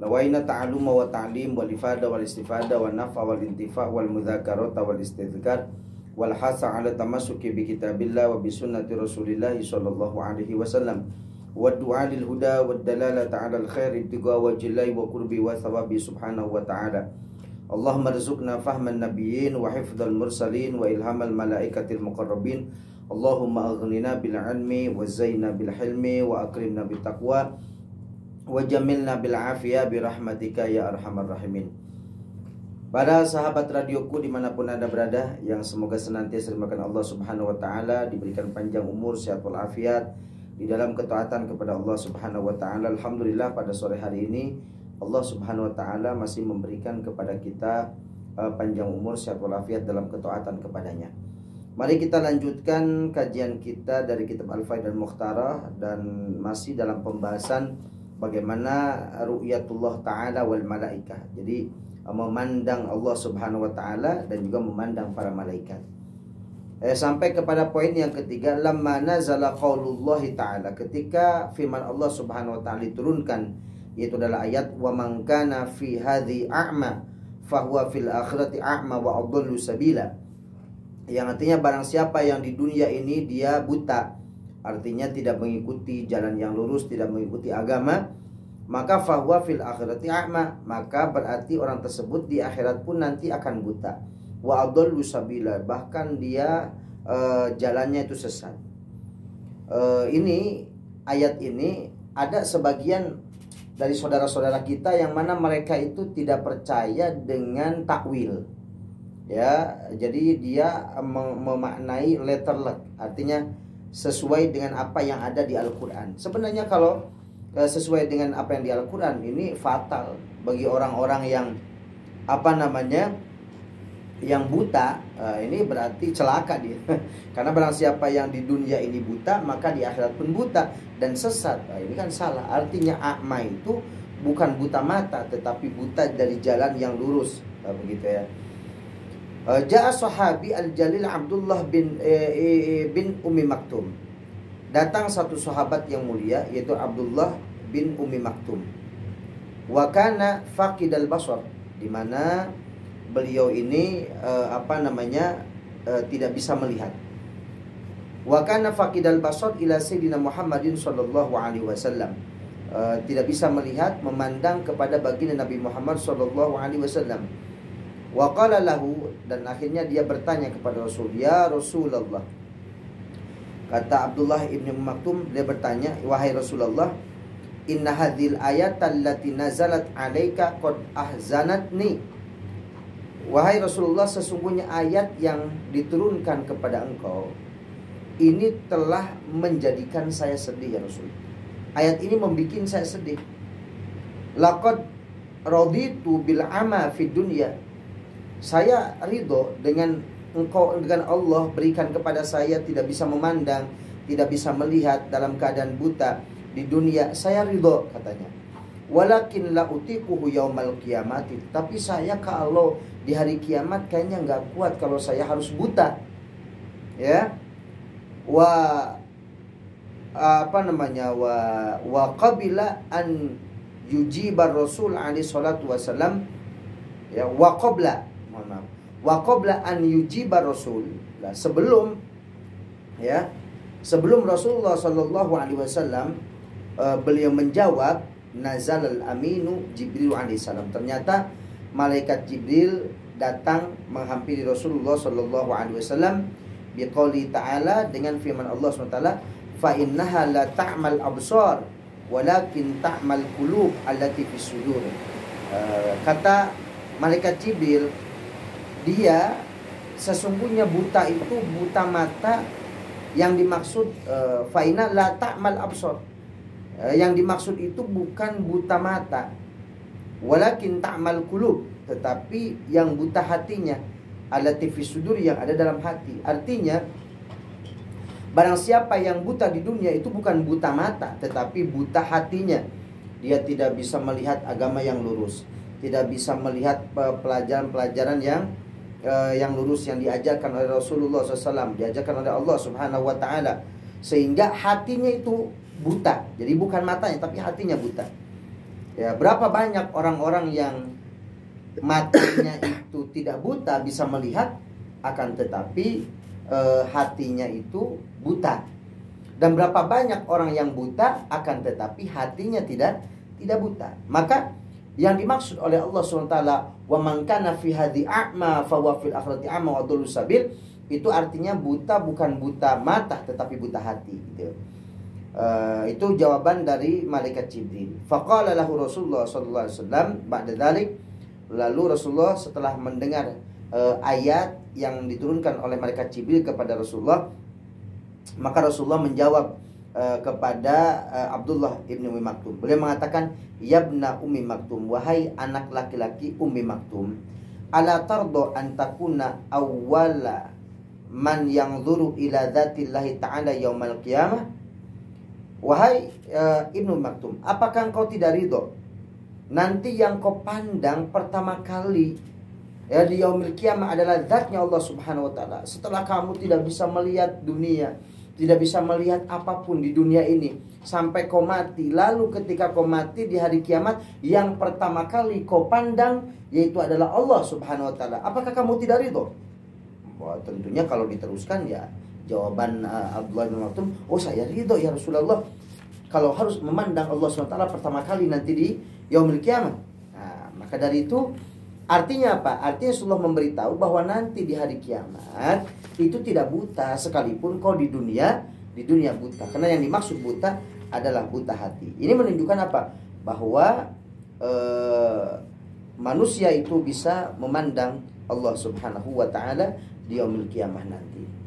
Nawaina ta'aluma wa ta'lim wal ifada wal istifada wal nafa wal intifa wal mudzakarata wal istidhkar wal hasa ala tamassuki bi kitabillah wa bi sunnati Rasulillah sallallahu alaihi wasallam wa du'a lil huda wad dalalata ala al khair ibtigha wa jillai wa qurbi wa thawabi subhanahu wa ta'ala. Allahumma rizukna fahman nabiyyin wa hifdzal mursalin wa ilhamal malaikatil muqarrabin. Allahumma aghnina bil ilmi wa zaina bil hilmi wa akrimna bit taqwa wa jamilna bil afiyah bi rahmatika ya arhamar rahimin. Para sahabat radioku dimanapun anda berada, yang semoga senantiasa dimakan Allah subhanahu wa ta'ala, diberikan panjang umur, sehat walafiat di dalam ketaatan kepada Allah subhanahu wa ta'ala. Alhamdulillah pada sore hari ini Allah subhanahu wa ta'ala masih memberikan kepada kita panjang umur, sehat walafiat dalam ketaatan kepadanya. Mari kita lanjutkan kajian kita dari kitab Al-Faedah Mukhtarah, dan masih dalam pembahasan bagaimana ru'yatullah ta'ala wal malaikah. Jadi memandang Allah subhanahu wa ta'ala dan juga memandang para malaikat. Sampai kepada poin yang ketiga, lamma nazala qaulullahi ta'ala, ketika firman Allah subhanahu wa ta'ala diturunkan, yaitu adalah ayat wa man kana fi hadhi a'ma fahuwa fil akhirati a'ma wa adallu sabila, yang artinya barang siapa yang di dunia ini dia buta, artinya tidak mengikuti jalan yang lurus, tidak mengikuti agama, maka fahuwa fil akhirati a'ma, maka berarti orang tersebut di akhirat pun nanti akan buta. Wa adallu sabila, bahkan dia jalannya itu sesat. Ini ayat ini ada sebagian dari saudara-saudara kita yang mana mereka itu tidak percaya dengan takwil. Ya, jadi dia memaknai letterlek, artinya sesuai dengan apa yang ada di Al-Quran. Sebenarnya kalau sesuai dengan apa yang di Al-Quran, ini fatal bagi orang-orang yang yang buta. Ini berarti celaka dia. Karena barang siapa yang di dunia ini buta, maka di akhirat pun buta dan sesat. Ini kan salah. Artinya a'ma itu bukan buta mata, tetapi buta dari jalan yang lurus. Begitu ya. Ja'a sahabi al-jalil Abdullah bin Ummi Maktum. Datang satu sahabat yang mulia, yaitu Abdullah bin Ummi Maktum. Wa kana faqidal basar, di mana beliau ini tidak bisa melihat. Wa kana faqidal basar ila sayyidina Muhammadin sallallahu alaihi wasallam. Tidak bisa melihat, memandang kepada baginda Nabi Muhammad sallallahu alaihi wasallam. Wa qala lahu, dan akhirnya dia bertanya kepada Rasul, ya Rasulullah. Kata Abdullah ibn Maktum, dia bertanya, wahai Rasulullah, inna hadhil ayat allati nazalat alaika qad ahzanatni. Wahai Rasulullah, sesungguhnya ayat yang diturunkan kepada engkau ini telah menjadikan saya sedih ya Rasul. Ayat ini membuat saya sedih. Laqad raditu bil ama fid dunya. Saya ridho dengan engkau, dengan Allah berikan kepada saya tidak bisa memandang, tidak bisa melihat dalam keadaan buta di dunia. Saya ridho, katanya. Walakin la utiquhu yaumal qiyamati, tapi saya kalau di hari kiamat kayaknya nggak kuat kalau saya harus buta. Ya. Wa qabila an yujibar Rasul alaihi salatu wasallam, ya, wa qabla an yujibar Rasul, sebelum Rasulullah sallallahu alaihi wasallam beliau menjawab, nazalal aminu Jibril alaihi salam, ternyata malaikat Jibril datang menghampiri Rasulullah sallallahu alaihi wasallam biqauli ta'ala, dengan firman Allah SWT, fa innaha la ta'mal absar walakin ta'mal qulub allati fis sudur. Kata malaikat Jibril, dia sesungguhnya buta itu buta mata, yang dimaksud fa inna la ta'mal absar, yang dimaksud itu bukan buta mata, walakin ta'mal qulub, tetapi yang buta hatinya, allati fis sudur, yang ada dalam hati. Artinya barang siapa yang buta di dunia itu bukan buta mata, tetapi buta hatinya. Dia tidak bisa melihat agama yang lurus, tidak bisa melihat pelajaran-pelajaran yang lurus yang diajarkan oleh Rasulullah SAW, diajarkan oleh Allah Subhanahu wa ta'ala, sehingga hatinya itu buta. Jadi bukan matanya, tapi hatinya buta. Ya, berapa banyak orang-orang yang matanya itu tidak buta, bisa melihat, akan tetapi hatinya itu buta. Dan berapa banyak orang yang buta akan tetapi hatinya tidak buta. Maka yang dimaksud oleh Allah SWT, wa man kana fi hadhi a'ma fa huwa fil akhirati a'ma wa adallu sabil, itu artinya buta bukan buta mata tetapi buta hati gitu. Itu jawaban dari malaikat Jibril. Faqala lahu Rasulullah sallallahu alaihi wasallam ba'da dzalik, lalu Rasulullah setelah mendengar ayat yang diturunkan oleh malaikat Jibril kepada Rasulullah, maka Rasulullah menjawab kepada Abdullah ibnu Ummi Maktum. Beliau mengatakan, yabna Ummi Maktum, wahai anak laki-laki Ummi Maktum, ala tardo an takuna awwala man yanzuru ila dzatillahi ta'ala yaumal qiyamah. Wahai Ibnu Maktum, apakah engkau tidak ridho nanti yang kau pandang pertama kali ya di yaumil qiyamah adalah zatnya Allah Subhanahu wa taala? Setelah kamu tidak bisa melihat dunia, tidak bisa melihat apapun di dunia ini sampai kau mati, lalu ketika kau mati di hari kiamat, yang pertama kali kau pandang yaitu adalah Allah Subhanahu wa taala. Apakah kamu tidak ridho? Wah, tentunya kalau diteruskan ya jawaban Abdullah bin Maktum, oh saya ridho ya Rasulullah kalau harus memandang Allah SWT pertama kali nanti di yaumil qiyamah. Nah, maka dari itu artinya apa? Artinya Rasulullah memberitahu bahwa nanti di hari kiamat itu tidak buta sekalipun kau di dunia buta. Karena yang dimaksud buta adalah buta hati. Ini menunjukkan apa? Bahwa manusia itu bisa memandang Allah Subhanahu wa taala di yaumil qiyamah nanti.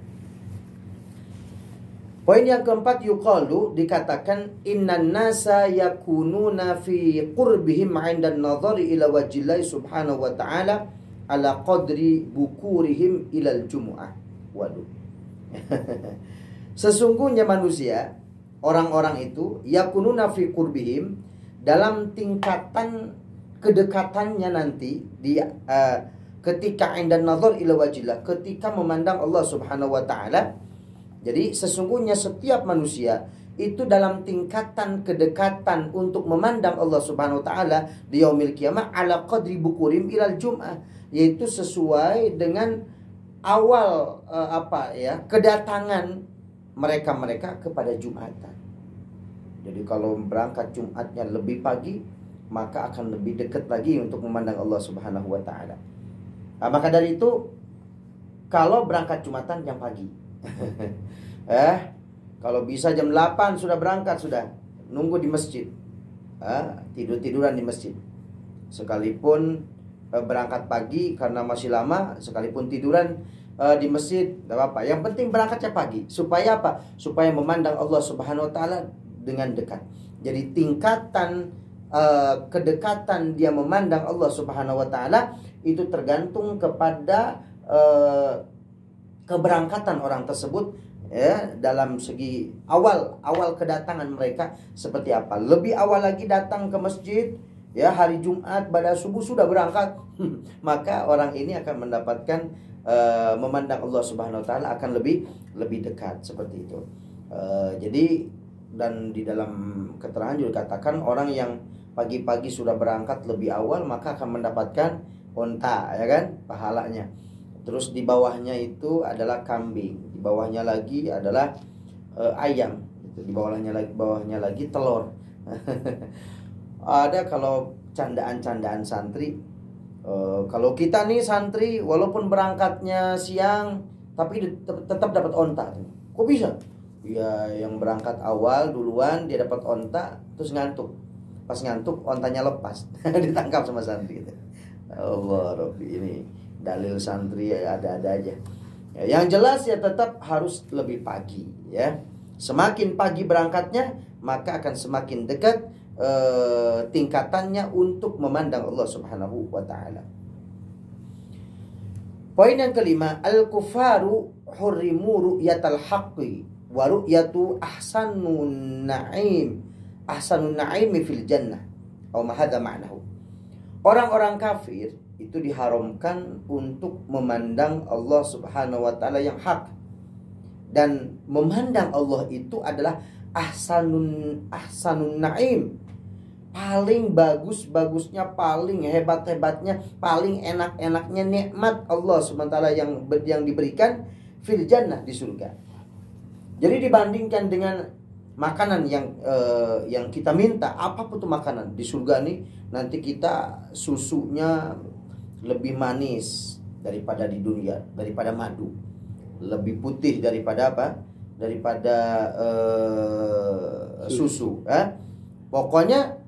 Poin yang keempat, yuqalu, dikatakan, innan nasa yakununa fi qurbihim 'indan nadhari ila wajhillahi subhanahu wa ta'ala ala qadri bukurihim ilal jumu'ah. Waduh. Sesungguhnya manusia, orang-orang itu, yakununa fi qurbihim, dalam tingkatan kedekatannya nanti di ketika 'indan nadhar ila wajhillah, ketika memandang Allah Subhanahu wa ta'ala. Jadi sesungguhnya setiap manusia itu dalam tingkatan kedekatan untuk memandang Allah Subhanahu wa taala di yaumil qiyamah ala qadri bukurim ilal jum'ah, yaitu sesuai dengan awal kedatangan mereka kepada Jumatan. Jadi kalau berangkat Jumatnya lebih pagi, maka akan lebih dekat lagi untuk memandang Allah Subhanahu wa taala. Nah, maka dari itu kalau berangkat Jumatan jam pagi. Kalau bisa jam 8 sudah berangkat, sudah nunggu di masjid. Tidur-tiduran di masjid. Sekalipun berangkat pagi karena masih lama, sekalipun tiduran di masjid, tidak apa-apa. Yang penting berangkatnya pagi. Supaya apa? Supaya memandang Allah Subhanahu wa taala dengan dekat. Jadi tingkatan kedekatan dia memandang Allah Subhanahu wa taala itu tergantung kepada keberangkatan orang tersebut, ya, dalam segi awal kedatangan mereka seperti apa. Lebih awal lagi datang ke masjid, ya, hari Jumat pada subuh sudah berangkat, maka orang ini akan mendapatkan memandang Allah Subhanahu wa taala akan lebih dekat, seperti itu. Jadi, dan di dalam keterangan juga katakan orang yang pagi-pagi sudah berangkat lebih awal maka akan mendapatkan unta, ya kan, pahalanya. Terus di bawahnya itu adalah kambing, di bawahnya lagi adalah ayam, di bawahnya lagi telur. Ada kalau candaan-candaan santri, kalau kita nih santri walaupun berangkatnya siang tapi tetap dapat onta. Kok bisa? Ya, yang berangkat awal duluan dia dapat onta, terus ngantuk. Pas ngantuk ontanya lepas, ditangkap sama santri. Allah Rabbi, ini dalil santri ya ada-ada aja. Ya, yang jelas ya tetap harus lebih pagi, ya. Semakin pagi berangkatnya, maka akan semakin dekat tingkatannya untuk memandang Allah Subhanahu wa taala. Poin yang kelima, al-kufaru hurrimu ru'yatal haqqi wa ru'yatu ahsanun na'im fil jannah. Atau mahadha ma'nahu. Orang-orang kafir itu diharamkan untuk memandang Allah Subhanahu wa taala yang hak. Dan memandang Allah itu adalah ahsanun na'im, paling bagus-bagusnya, paling hebat-hebatnya, paling enak-enaknya nikmat Allah SWT yang diberikan fil jannah, di surga. Jadi dibandingkan dengan makanan yang kita minta, apapun tuh makanan di surga nih, nanti kita susunya lebih manis daripada di dunia, daripada madu, lebih putih daripada apa? Daripada susu. Pokoknya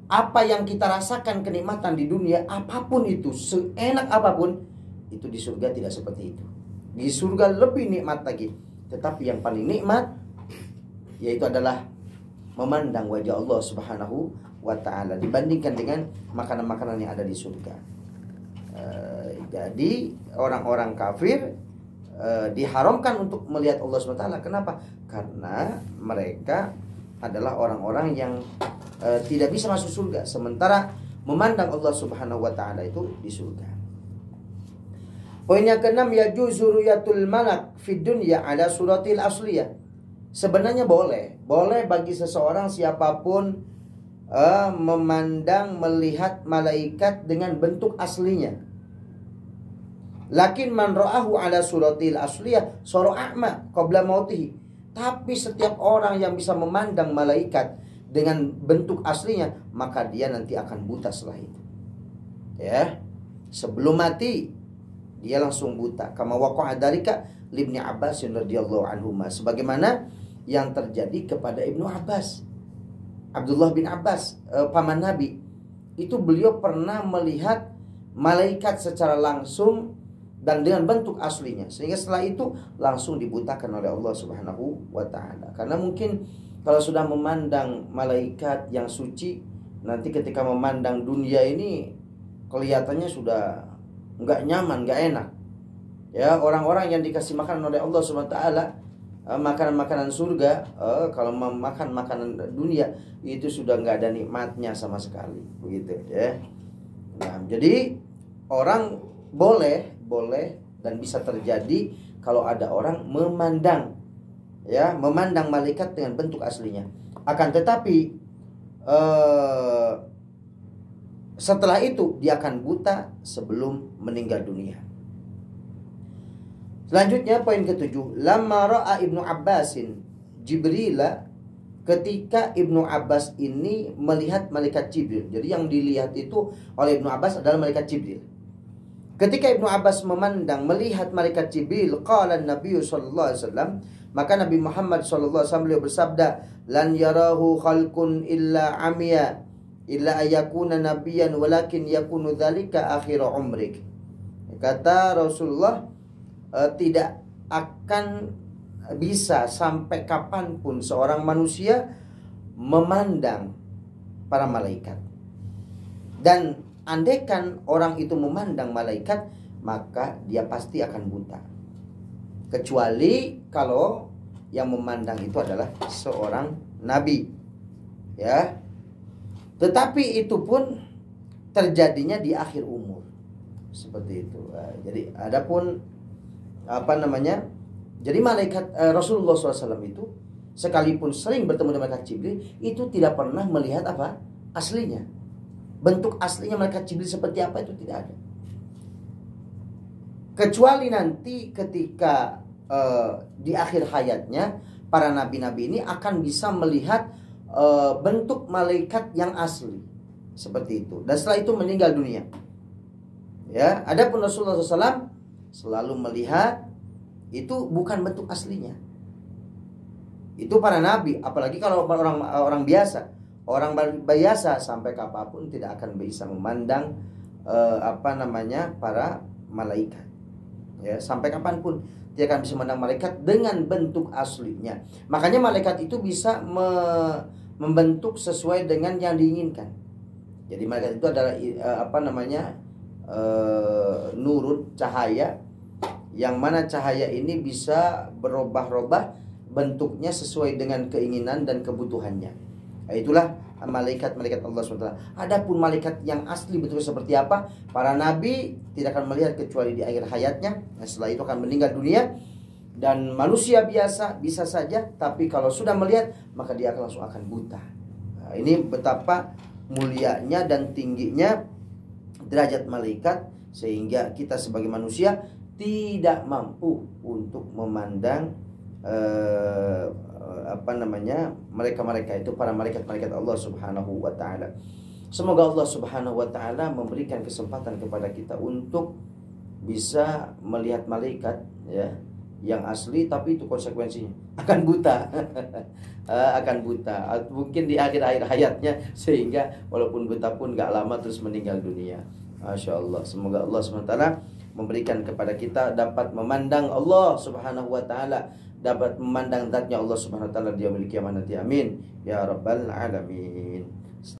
apa yang kita rasakan kenikmatan di dunia, apapun itu, seenak apapun, itu di surga tidak seperti itu. Di surga lebih nikmat lagi. Tetapi yang paling nikmat yaitu adalah memandang wajah Allah Subhanahu wa ta'ala dibandingkan dengan makanan-makanan yang ada di surga. Jadi orang-orang kafir diharamkan untuk melihat Allah Subhanahu wa ta'ala. Kenapa? Karena mereka adalah orang-orang yang tidak bisa masuk surga, sementara memandang Allah Subhanahu wa ta'ala itu di surga. Poin yang keenam, yajuzu ru'yatul malak fid dunya ala suratil asliyah. Sebenarnya boleh bagi seseorang siapapun memandang, melihat malaikat dengan bentuk aslinya. Lakin man ra'ahu ala suratil asliyah sara a'ma qabla mautihi. Tapi setiap orang yang bisa memandang malaikat dengan bentuk aslinya, maka dia nanti akan buta setelah itu. Ya, sebelum mati dia langsung buta. Kama waqa'a dzalika libni Abbas radhiyallahu anhuma, sebagaimana yang terjadi kepada Ibnu Abbas. Abdullah bin Abbas, paman Nabi, itu beliau pernah melihat malaikat secara langsung dan dengan bentuk aslinya, sehingga setelah itu langsung dibutakan oleh Allah Subhanahu wa ta'ala. Karena mungkin kalau sudah memandang malaikat yang suci, nanti ketika memandang dunia ini kelihatannya sudah nggak nyaman, nggak enak. Ya, orang-orang yang dikasih makan oleh Allah Subhanahu wa ta'ala, makanan-makanan surga, kalau memakan makanan dunia itu sudah nggak ada nikmatnya sama sekali, begitu ya. Nah, jadi orang boleh dan bisa terjadi kalau ada orang memandang malaikat dengan bentuk aslinya. Akan tetapi setelah itu dia akan buta sebelum meninggal dunia. Selanjutnya poin ketujuh, lamma ra'a Ibnu Abbasin Jibrila, ketika Ibnu Abbas ini melihat malaikat Jibril. Jadi yang dilihat itu oleh Ibnu Abbas adalah malaikat Jibril. Ketika Ibnu Abbas melihat malaikat Jibril, qala Nabi sallallahu alaihi wasallam, maka Nabi Muhammad sallallahu alaihi wasallam bersabda, lan yarahu khalqun illa amiya illa ayakuna nabiyan walakin yakunu dzalika akhir umrik. Kata Rasulullah, tidak akan bisa sampai kapanpun seorang manusia memandang para malaikat. Dan andaikan orang itu memandang malaikat, maka dia pasti akan buta. Kecuali kalau yang memandang itu adalah seorang nabi. Ya. Tetapi itu pun terjadinya di akhir umur. Seperti itu. Jadi adapun jadi malaikat Rasulullah SAW itu sekalipun sering bertemu dengan malaikat Jibril, itu tidak pernah melihat aslinya. Bentuk aslinya malaikat Jibril seperti apa itu tidak ada. Kecuali nanti ketika di akhir hayatnya para nabi-nabi ini akan bisa melihat bentuk malaikat yang asli seperti itu. Dan setelah itu meninggal dunia. Ya, adapun Rasulullah SAW selalu melihat itu bukan bentuk aslinya. Itu para nabi, apalagi kalau orang biasa. Orang biasa sampai kapanpun tidak akan bisa memandang para malaikat. Ya, sampai kapanpun dia akan bisa memandang malaikat dengan bentuk aslinya. Makanya malaikat itu bisa membentuk sesuai dengan yang diinginkan. Jadi malaikat itu adalah nurun, cahaya, yang mana cahaya ini bisa berubah-ubah bentuknya sesuai dengan keinginan dan kebutuhannya. Nah, itulah malaikat-malaikat Allah SWT. Adapun malaikat yang asli bentuknya seperti apa, para nabi tidak akan melihat kecuali di akhir hayatnya. Nah, setelah itu akan meninggal dunia. Dan manusia biasa bisa saja, tapi kalau sudah melihat maka dia langsung akan buta. Nah, ini betapa mulianya dan tingginya derajat malaikat, sehingga kita sebagai manusia tidak mampu untuk memandang mereka-mereka itu, para malaikat-malaikat Allah Subhanahu wa taala. Semoga Allah Subhanahu wa taala memberikan kesempatan kepada kita untuk bisa melihat malaikat ya yang asli, tapi itu konsekuensinya akan buta. Akan buta mungkin di akhir-akhir hayatnya, sehingga walaupun buta pun gak lama terus meninggal dunia. Masya Allah. Semoga Allah SWT memberikan kepada kita dapat memandang Allah Subhanahu wa taala, dapat memandang zatnya Allah Subhanahu wa taala di yaumil qiyamah nanti. Amin ya rabbal alamin.